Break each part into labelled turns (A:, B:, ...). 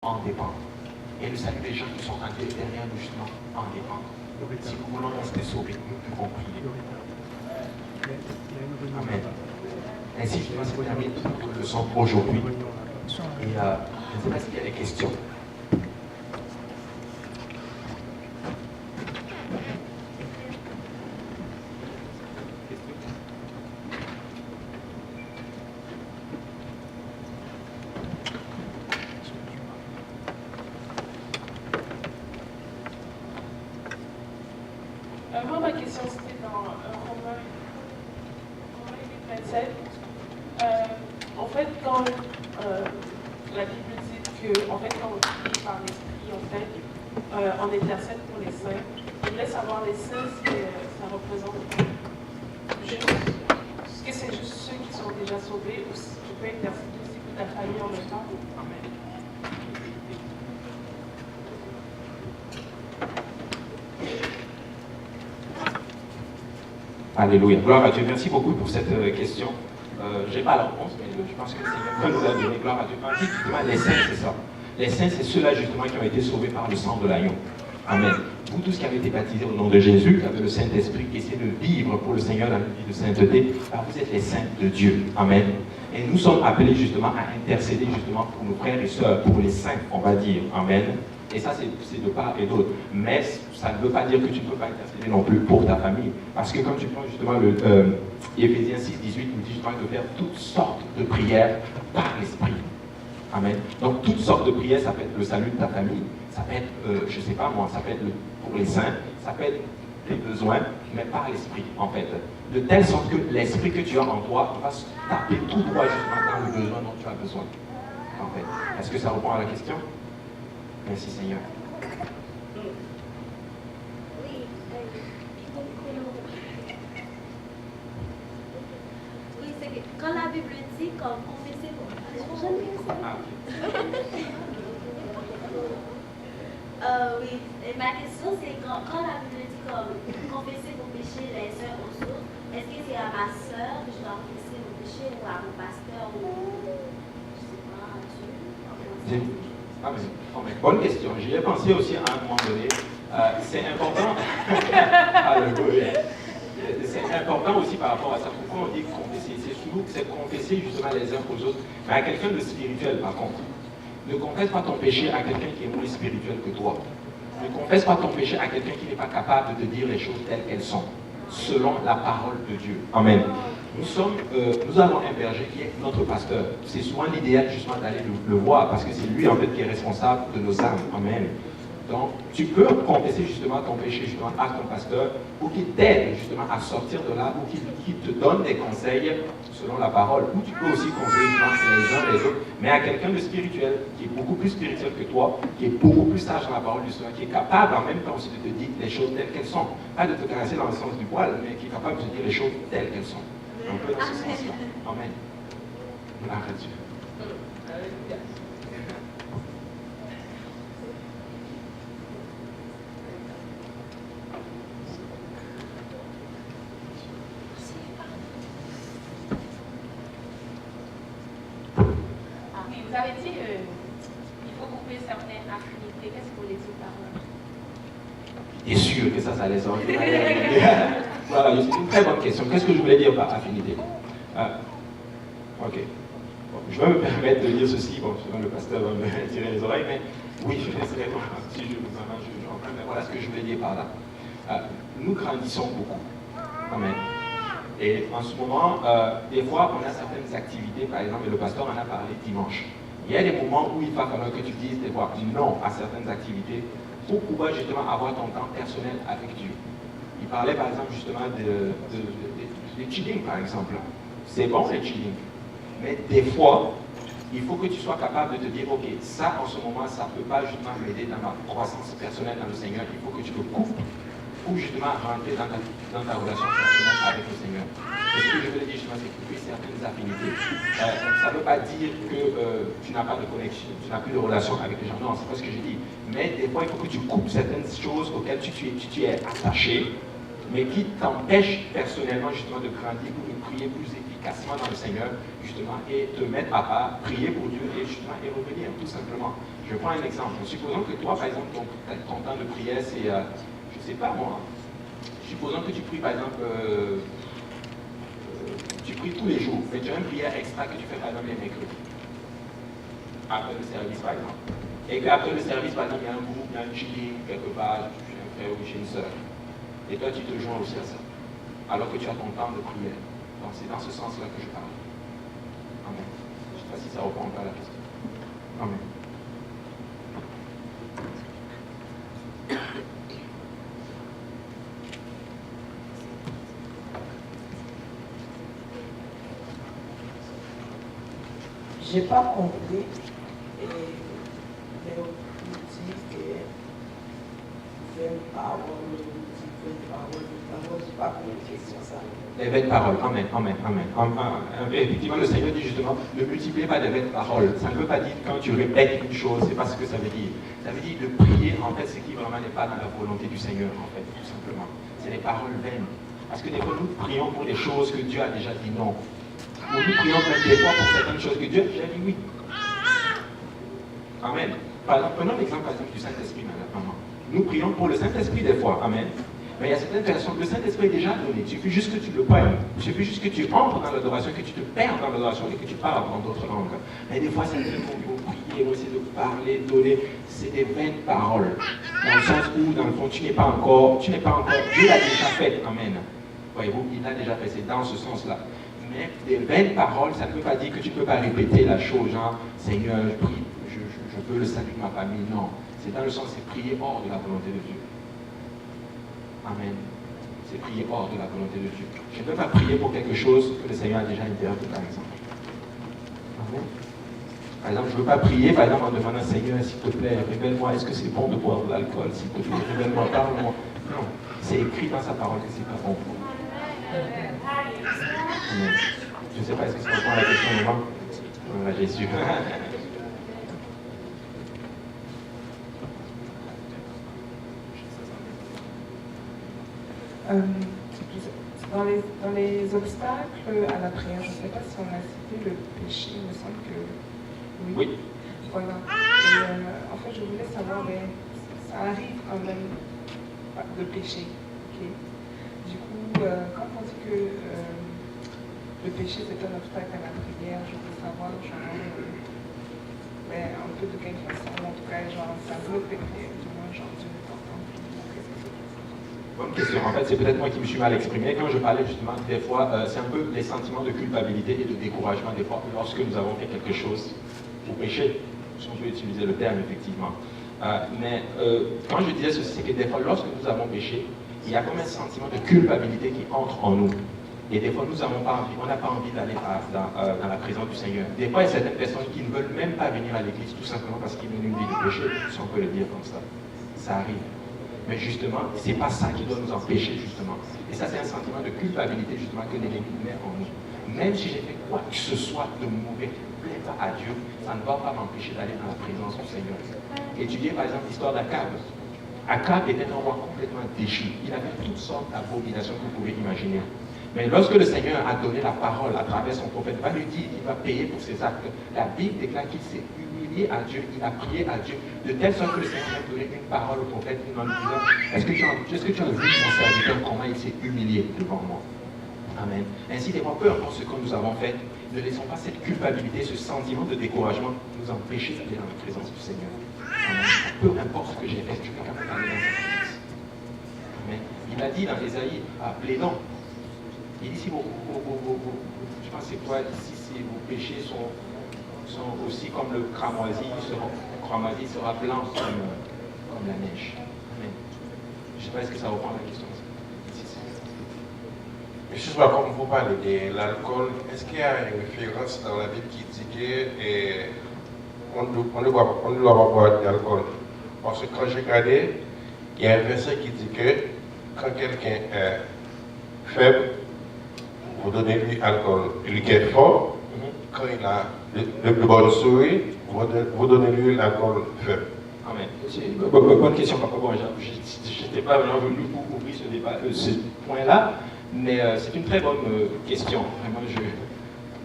A: en dépend. Et le salut des gens qui sont derrière nous, justement, en dépend. Si nous voulons rester sauvés, nous devons prier. Amen. Ainsi, justement, c'est terminé notre leçon aujourd'hui. Et je ne sais pas s'il y a des questions.
B: Moi, ma question, c'était dans Romains 8, 27. En fait, quand la Bible dit que, en fait, quand on prie par l'Esprit, en fait, on intercède pour les saints. Je voulais savoir les saints, ce que ça représente. Juste, est-ce que c'est juste ceux qui sont déjà sauvés ou si tu peux intercéder aussi pour ta famille en même temps? Amen.
A: Alléluia. Gloire à Dieu. Merci beaucoup pour cette question. Je n'ai pas la réponse, mais je pense que c'est même nous l'a donné. Gloire à Dieu. En fait, justement, les saints, c'est ça. Les saints, c'est ceux-là, justement, qui ont été sauvés par le sang de l'agneau. Amen. Vous tous qui avez été baptisés au nom de Jésus, qui avez le Saint-Esprit, qui essaie de vivre pour le Seigneur dans une vie de sainteté, alors vous êtes les saints de Dieu. Amen. Et nous sommes appelés, justement, à intercéder, justement, pour nos frères et sœurs, pour les saints, on va dire. Amen. Et ça, c'est de part et d'autre. Mais ça ne veut pas dire que tu ne peux pas intercéder non plus pour ta famille. Parce que comme tu prends justement le Éphésiens 6, 18, nous dit justement de faire toutes sortes de prières par l'Esprit. Amen. Donc toutes sortes de prières, ça peut être le salut de ta famille, ça peut être, je ne sais pas moi, ça peut être pour les saints, ça peut être les besoins, mais par l'Esprit en fait. De telle sorte que l'Esprit que tu as en toi va se taper tout droit justement dans le besoin dont tu as besoin. En fait. Est-ce que ça répond à la question? Merci Seigneur.
C: Oui, c'est que quand la Bible dit comme confesser vos oui, et ma question c'est quand la Bible dit comme confesser vos péchés les uns aux autres, est-ce que c'est à ma soeur que je dois confesser vos péchés ou à mon pasteur ou je sais pas, à Dieu?
A: Bonne question. J'y ai pensé aussi à un moment donné. C'est important. C'est important aussi par rapport à ça. Pourquoi on dit confesser? C'est souvent que c'est confesser justement les uns aux autres, mais à quelqu'un de spirituel par contre. Ne confesse pas ton péché à quelqu'un qui est moins spirituel que toi. Ne confesse pas ton péché à quelqu'un qui n'est pas capable de te dire les choses telles qu'elles sont, selon la parole de Dieu. Amen. Nous avons un berger qui est notre pasteur. C'est souvent l'idéal justement d'aller le voir parce que c'est lui en fait qui est responsable de nos âmes. Amen. Donc, tu peux confesser justement ton péché justement à ton pasteur pour qu'il t'aide justement à sortir de là, ou qu'il te donne des conseils selon la parole. Ou tu peux aussi conseiller justement les uns les autres, mais à quelqu'un de spirituel, qui est beaucoup plus spirituel que toi, qui est beaucoup plus sage dans la parole du Seigneur, qui est capable en même temps aussi de te dire les choses telles qu'elles sont. Pas de te caresser dans le sens du poil, mais qui est capable de te dire les choses telles qu'elles sont. Un peu dans ce sens-là. Amen. Gloire à Dieu.
B: Vous avez dit qu'il faut couper certaines affinités. Qu'est-ce que vous voulez dire par là?
A: Et sûr que ça les enlève. Voilà, c'est une très bonne question. Qu'est-ce que je voulais dire par affinité? Ok. Bon, je vais me permettre de dire ceci. Bon, souvent le pasteur va me tirer les oreilles, mais oui, je laisserai si je vous en mais voilà ce que je voulais dire par là. Nous grandissons beaucoup. Amen. Et en ce moment, des fois, on a certaines activités, par exemple, et le pasteur en a parlé dimanche. Il y a des moments où il va falloir que tu dises des fois non à certaines activités pour pouvoir justement avoir ton temps personnel avec Dieu. Il parlait par exemple justement de chilling par exemple. C'est bon le chilling, mais des fois, il faut que tu sois capable de te dire, ok, ça en ce moment, ça ne peut pas justement m'aider dans ma croissance personnelle dans le Seigneur. Il faut que tu te coupes pour justement rentrer dans ta relation personnelle avec le Seigneur. Et ce que je veux dire justement, c'est couper certaines affinités. Ça ne veut pas dire que tu n'as pas de connexion, tu n'as plus de relation avec les gens. Non, c'est pas ce que j'ai dit. Mais des fois, il faut que tu coupes certaines choses auxquelles tu es attaché, mais qui t'empêchent personnellement justement de grandir pour de prier plus efficacement dans le Seigneur, justement, et te mettre à part, prier pour Dieu et justement et revenir, tout simplement. Je prends un exemple. Supposons que toi, par exemple, ton temps de prière, c'est, je ne sais pas moi, supposons que tu pries, par exemple, tu pries tous les jours, mais tu as une prière extra que tu fais, par exemple, les mercredis, après le service, par exemple. Et qu'après le service, par exemple, il y a un groupe, il y a un chilling, quelque part, chez un frère ou chez une soeur. Et toi, tu te joins aussi à ça, alors que tu as ton temps de prière. Donc, c'est dans ce sens-là que je parle. Amen. Je ne sais pas si ça répond à la question. Amen.
D: J'ai pas compris les outils et les paroles, j'ai pas compris la question ça.
A: Les vaines paroles, amen, amen, amen. Effectivement, le Seigneur dit justement, ne multipliez pas de vaines paroles. Ça ne veut pas dire quand tu répètes une chose, c'est pas ce que ça veut dire. Ça veut dire de prier, en fait, ce qui vraiment n'est pas dans la volonté du Seigneur, en fait, tout simplement. C'est les paroles vaines. Parce que des fois, nous prions pour des choses que Dieu a déjà dit non. Ou nous prions même des fois pour certaines choses que Dieu a déjà dit oui. Amen. Par exemple, prenons l'exemple par exemple du Saint-Esprit, maman. Nous prions pour le Saint-Esprit des fois, amen. Mais il y a certaines personnes, le Saint-Esprit est déjà donné. Il suffit juste que tu le prennes. Il suffit juste que tu entres dans l'adoration, que tu te perds dans l'adoration et que tu parles dans d'autres langues. Mais des fois, c'est qu'il faut prier, il faut essayer de parler, donner. C'est des vaines paroles. Dans le sens où, dans le fond, tu n'es pas encore, Dieu l'a déjà fait, amen. Voyez-vous, il l'a déjà fait, c'est dans ce sens-là. Mais des vaines paroles, ça ne veut pas dire que tu ne peux pas répéter la chose, genre, Seigneur, je prie, je veux le salut de ma famille. Non, c'est dans le sens, c'est prier hors de la volonté de Dieu. Amen. C'est prier hors de la volonté de Dieu. Je ne peux pas prier pour quelque chose que le Seigneur a déjà interdit, par exemple. Amen. Par exemple, je ne veux pas prier, par exemple, en demandant, Seigneur, s'il te plaît, révèle-moi, est-ce que c'est bon de boire de l'alcool, s'il te plaît, révèle-moi, parle-moi. Non, c'est écrit dans sa parole que c'est pas bon. Amen. Je ne sais pas, est-ce que ça répond à la question, maman? Voilà, Jésus.
E: Dans les obstacles à la prière, je ne sais pas si on a cité le péché, il me semble que oui.
A: Oui.
E: Voilà. Et en fait, je voulais savoir, ça arrive quand même de pécher. Okay? Du coup, quand on dit que le péché c'est un obstacle à la prière, je veux savoir, genre, un peu de quelle façon, en tout cas, genre, ça bloque les prières, du moins, genre, Dieu ne t'entend plus. Qu'est-ce que c'est?
A: Bonne question. En fait, c'est peut-être moi qui me suis mal exprimé. Quand je parlais justement, des fois, c'est un peu les sentiments de culpabilité et de découragement, des fois, lorsque nous avons fait quelque chose pour pécher, si on peut utiliser le terme, effectivement. Mais quand je disais ceci, c'est que des fois, lorsque nous avons péché, il y a comme un sentiment de culpabilité qui entre en nous. Et des fois, nous n'avons pas envie, on n'a pas envie d'aller dans la présence du Seigneur. Des fois, il y a certaines personnes qui ne veulent même pas venir à l'église, tout simplement parce qu'ils viennent une vie de péché, si on peut le dire comme ça. Ça arrive. Mais justement, ce n'est pas ça qui doit nous empêcher, justement. Et ça, c'est un sentiment de culpabilité, justement, que l'ennemi met en nous. Même si j'ai fait quoi que ce soit de mauvais qui ne plaît pas à Dieu, ça ne va pas m'empêcher d'aller dans la présence du Seigneur. Étudiez, par exemple, l'histoire d'Akab. Akab était un roi complètement déchu. Il avait toutes sortes d'abominations que vous pouvez imaginer. Mais lorsque le Seigneur a donné la parole à travers son prophète, il va lui dire qu'il va payer pour ses actes. La Bible déclare qu'il s'est humilié à Dieu, il a prié à Dieu, de telle sorte que le Seigneur a donné une parole au prophète en lui disant, est-ce que tu as vu mon serviteur, comment il s'est humilié devant moi? Amen. Ainsi, des fois, peu importe ce que nous avons fait, ne laissons pas cette culpabilité, ce sentiment de découragement nous empêcher d'aller dans la présence du Seigneur. Amen. Peu importe ce que j'ai fait, je peux quand même aller dans sa présence. Amen. Il a dit dans Ésaïe, plaidons. Il dit si je pense que c'est quoi ici, si vos péchés sont aussi comme le cramoisi, sera blanc comme la neige. Amen. Je ne sais pas, est-ce que ça reprend la question?
F: Justement, comme vous parlez de l'alcool, est-ce qu'il y a une référence dans la Bible qui dit qu'on ne doit pas boire d'alcool? Parce que quand j'ai regardé, il y a un verset qui dit que quand quelqu'un est faible, vous donnez-lui l'alcool. Lui qui est fort, quand il a le plus bon sourire, vous donnez-lui l'alcool faible.
A: Amen. C'est une bonne question, papa. Bon, je n'étais pas vraiment voulu ouvrir ce point-là, mais c'est une très bonne question. Vraiment,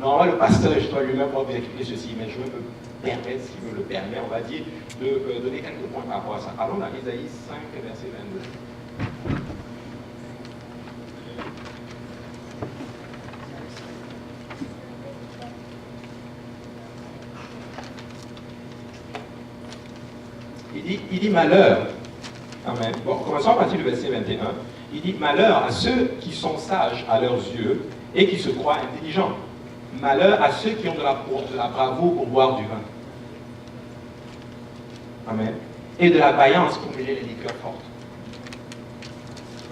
A: normalement, le pasteur, je dois lui-même pas vous expliquer ceci, mais je veux me permettre, si Dieu le permet, on va dire, de donner quelques points par rapport à ça. Allons dans Isaïe 5, verset 22. Il dit malheur. Amen. Bon, commençons à partir du verset 21. Il dit malheur à ceux qui sont sages à leurs yeux et qui se croient intelligents. Malheur à ceux qui ont de la bravoure pour boire du vin. Amen. Et de la vaillance pour mêler les liqueurs fortes.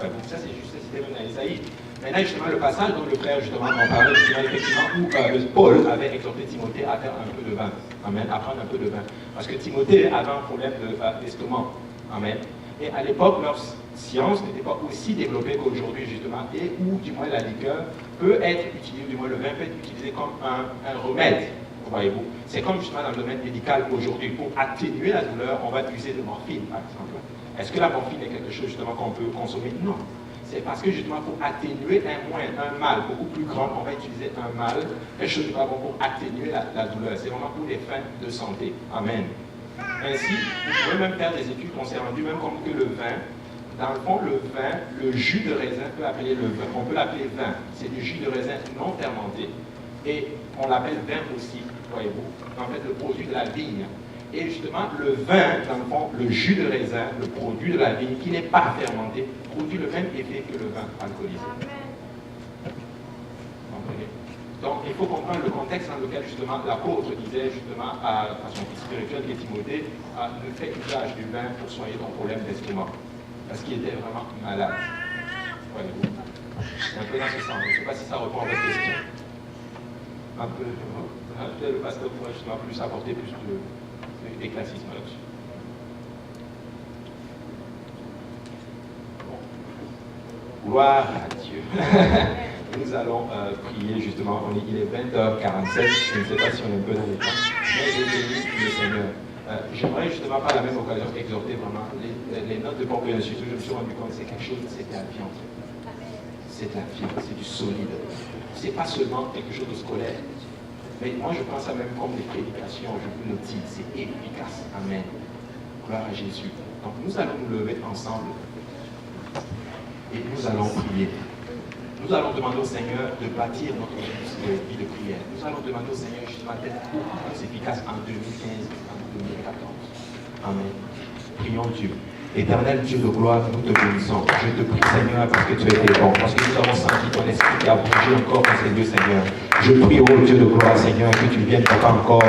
A: Ouais, bon, ça, c'est juste cité dans Isaïe. Maintenant, justement, le passage dont le frère, justement, en parlait, justement, effectivement, où Paul avait exhorté Timothée à faire un peu de vin. Amen. À prendre un peu de vin. Parce que Timothée avait un problème d'estomac. Amen. Et à l'époque, leur science n'était pas aussi développée qu'aujourd'hui, justement, et où, du moins, la liqueur peut être utilisée, du moins, le vin peut être utilisé comme un remède. Voyez-vous, c'est comme justement dans le domaine médical aujourd'hui, pour atténuer la douleur, on va utiliser de morphine, par exemple. Est-ce que la morphine est quelque chose justement qu'on peut consommer? Non. C'est parce que justement pour atténuer un mal beaucoup plus grand, on va utiliser un mal, quelque chose de pas bon pour atténuer la douleur. C'est vraiment pour les fins de santé. Amen. Ainsi, vous pouvez même faire des études concernant du même comme que le vin. Dans le fond, le vin, le jus de raisin peut appeler le vin. On peut l'appeler vin. C'est du jus de raisin non fermenté. Et on l'appelle vin aussi, voyez-vous. En fait, le produit de la vigne. Et justement, le vin, dans le fond, le jus de raisin, le produit de la vigne, qui n'est pas fermenté, produit le même effet que le vin alcoolisé. Comprenez? Donc, il faut comprendre le contexte dans lequel, justement, l'apôtre disait, justement, à son fils spirituel, qui est Timothée, ne fais usage du vin pour soigner ton problème d'estomac. Parce qu'il était vraiment malade. Voyez-vous? C'est un peu dans ce sens. Je ne sais pas si ça répond à votre question. Un peu, le pasteur pourrait justement plus apporter plus d'éclaircissement là-dessus. Bon. Gloire à Dieu. Nous allons prier justement. Il est 20h47. Je ne sais pas si on est un peu dans les temps. Mais je bénis le Seigneur. J'aimerais justement par la même occasion exhorter vraiment les notes de compréhension. Je me suis rendu compte que c'est quelque chose, c'est de la vie en fait. C'est de la vie, c'est du solide. C'est pas seulement quelque chose de scolaire. Mais moi je pense à même comme des prédications, je vous le dis, c'est efficace. Amen. Gloire à Jésus. Donc nous allons nous lever ensemble et nous allons prier. Nous allons demander au Seigneur de bâtir notre vie de prière. Nous allons demander au Seigneur justement d'être beaucoup plus efficace en 2015 qu'en 2014. Amen. Prions Dieu. Éternel Dieu de gloire, nous te bénissons. Je te prie, Seigneur, parce que tu as été bon, parce que nous avons senti ton esprit qui a bougé encore dans ces lieux, Seigneur. Je prie, ô Dieu de gloire, Seigneur, que tu viennes, papa, encore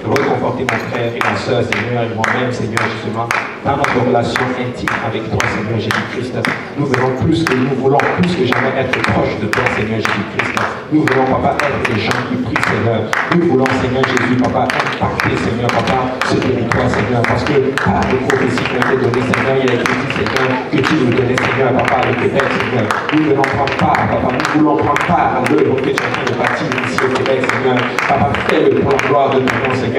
A: reconforter mon frère et ma soeur, Seigneur, et moi-même, Seigneur, justement, dans notre relation intime avec toi, Seigneur Jésus-Christ. Nous voulons plus que jamais être proches de toi, Seigneur Jésus-Christ. Nous voulons, papa, être des gens qui prient, Seigneur. Nous voulons, Seigneur Jésus, papa, impacter, Seigneur, papa, ce territoire, Seigneur, parce que par les prophéties qui ont été données, Seigneur, il a été dit, Seigneur, que tu nous donnais, Seigneur, papa, avec tes pères, Seigneur. Nous voulons prendre part, papa, nous voulons prendre part à l'œuvre que tu es en train de bâtir ici au Québec, Seigneur. Papa, fais-le pour la gloire de ton nom, Seigneur.